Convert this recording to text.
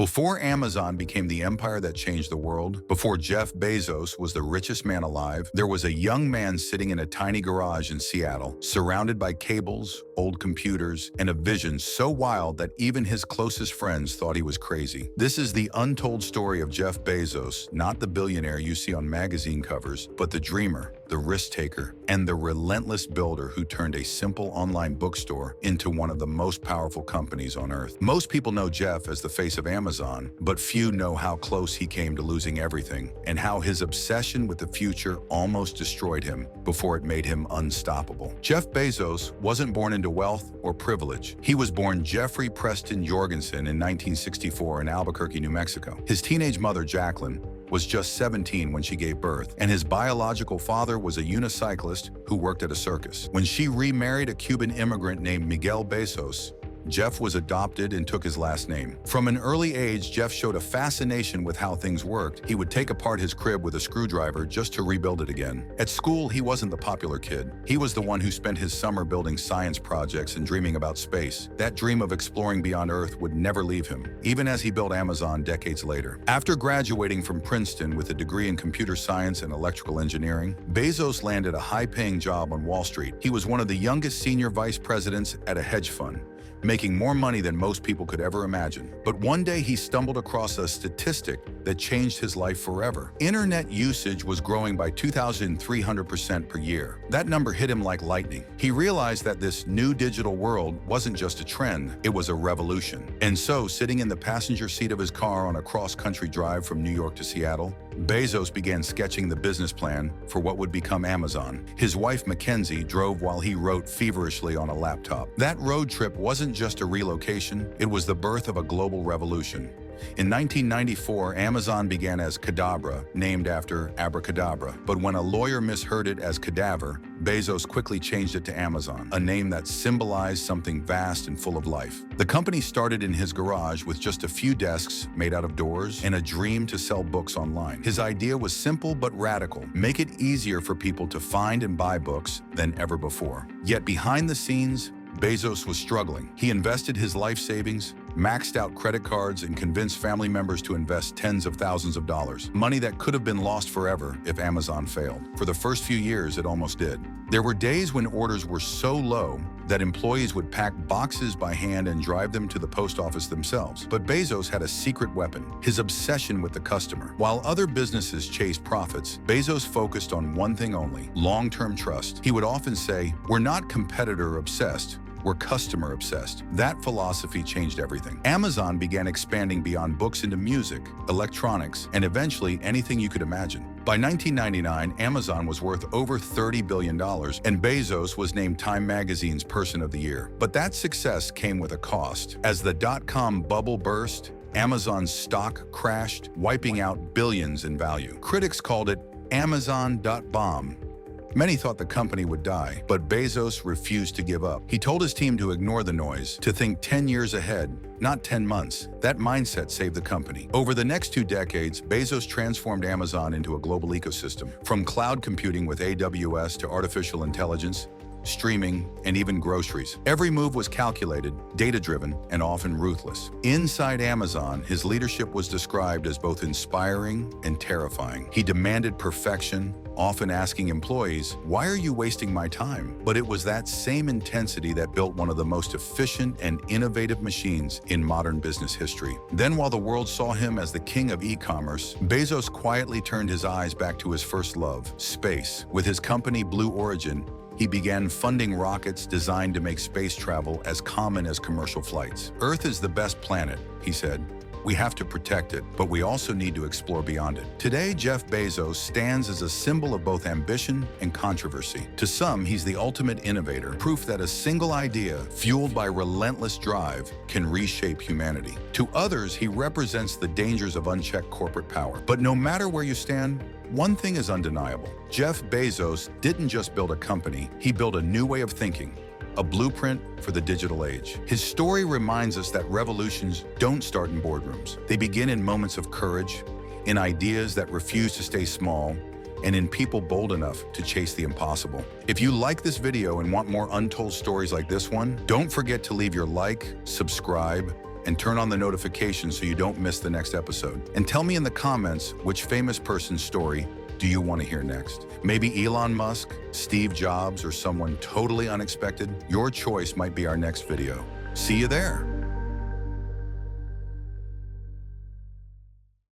Before Amazon became the empire that changed the world, before Jeff Bezos was the richest man alive, there was a young man sitting in a tiny garage in Seattle, surrounded by cables, old computers, and a vision so wild that even his closest friends thought he was crazy. This is the untold story of Jeff Bezos, not the billionaire you see on magazine covers, but the dreamer, the risk-taker, and the relentless builder who turned a simple online bookstore into one of the most powerful companies on earth. Most people know Jeff as the face of Amazon, but few know how close he came to losing everything and how his obsession with the future almost destroyed him before it made him unstoppable. Jeff Bezos wasn't born into wealth or privilege. He was born Jeffrey Preston Jorgensen in 1964 in Albuquerque, New Mexico. His teenage mother, Jacqueline, was just 17 when she gave birth, and his biological father was a unicyclist who worked at a circus. When she remarried a Cuban immigrant named Miguel Bezos, Jeff was adopted and took his last name. From an early age, Jeff showed a fascination with how things worked. He would take apart his crib with a screwdriver just to rebuild it again. At school, he wasn't the popular kid. He was the one who spent his summer building science projects and dreaming about space. That dream of exploring beyond Earth would never leave him, even as he built Amazon decades later. After graduating from Princeton with a degree in computer science and electrical engineering, Bezos landed a high-paying job on Wall Street. He was one of the youngest senior vice presidents at a hedge fund, making more money than most people could ever imagine. But one day he stumbled across a statistic that changed his life forever. Internet usage was growing by 2,300% per year. That number hit him like lightning. He realized that this new digital world wasn't just a trend, it was a revolution. And so, sitting in the passenger seat of his car on a cross-country drive from New York to Seattle, Bezos began sketching the business plan for what would become Amazon. His wife, Mackenzie, drove while he wrote feverishly on a laptop. That road trip wasn't just a relocation, it was the birth of a global revolution. In 1994, Amazon began as Cadabra, named after abracadabra. But when a lawyer misheard it as cadaver, Bezos quickly changed it to Amazon, a name that symbolized something vast and full of life. The company started in his garage with just a few desks made out of doors and a dream to sell books online. His idea was simple but radical: make it easier for people to find and buy books than ever before. Yet behind the scenes, Bezos was struggling. He invested his life savings, maxed out credit cards, and convinced family members to invest tens of thousands of dollars, money that could have been lost forever if Amazon failed. For the first few years, it almost did. There were days when orders were so low that employees would pack boxes by hand and drive them to the post office themselves. But Bezos had a secret weapon: his obsession with the customer. While other businesses chased profits, Bezos focused on one thing only: long-term trust. He would often say, "We're not competitor-obsessed, we're customer-obsessed." That philosophy changed everything. Amazon began expanding beyond books into music, electronics, and eventually anything you could imagine. By 1999, Amazon was worth over $30 billion, and Bezos was named Time Magazine's Person of the Year. But that success came with a cost. As the dot-com bubble burst, Amazon's stock crashed, wiping out billions in value. Critics called it Amazon.bomb. Many thought the company would die, but Bezos refused to give up. He told his team to ignore the noise, to think 10 years ahead, not 10 months. That mindset saved the company. Over the next 2 decades, Bezos transformed Amazon into a global ecosystem. From cloud computing with AWS to artificial intelligence, streaming, and even groceries. Every move was calculated, data-driven, and often ruthless. Inside Amazon, his leadership was described as both inspiring and terrifying. He demanded perfection, often asking employees, "Why are you wasting my time?" But it was that same intensity that built one of the most efficient and innovative machines in modern business history. Then, while the world saw him as the king of e-commerce, Bezos quietly turned his eyes back to his first love: space. With his company Blue Origin, he began funding rockets designed to make space travel as common as commercial flights. "Earth is the best planet," he said. "We have to protect it, but we also need to explore beyond it." Today, Jeff Bezos stands as a symbol of both ambition and controversy. To some, he's the ultimate innovator, proof that a single idea, fueled by relentless drive, can reshape humanity. To others, he represents the dangers of unchecked corporate power. But no matter where you stand, one thing is undeniable: Jeff Bezos didn't just build a company, he built a new way of thinking, a blueprint for the digital age. His story reminds us that revolutions don't start in boardrooms. They begin in moments of courage, in ideas that refuse to stay small, and in people bold enough to chase the impossible. If you like this video and want more untold stories like this one, don't forget to leave your like, subscribe, and turn on the notifications so you don't miss the next episode. And tell me in the comments which famous person's story do you want to hear next? Maybe Elon Musk, Steve Jobs, or someone totally unexpected? Your choice might be our next video. See you there.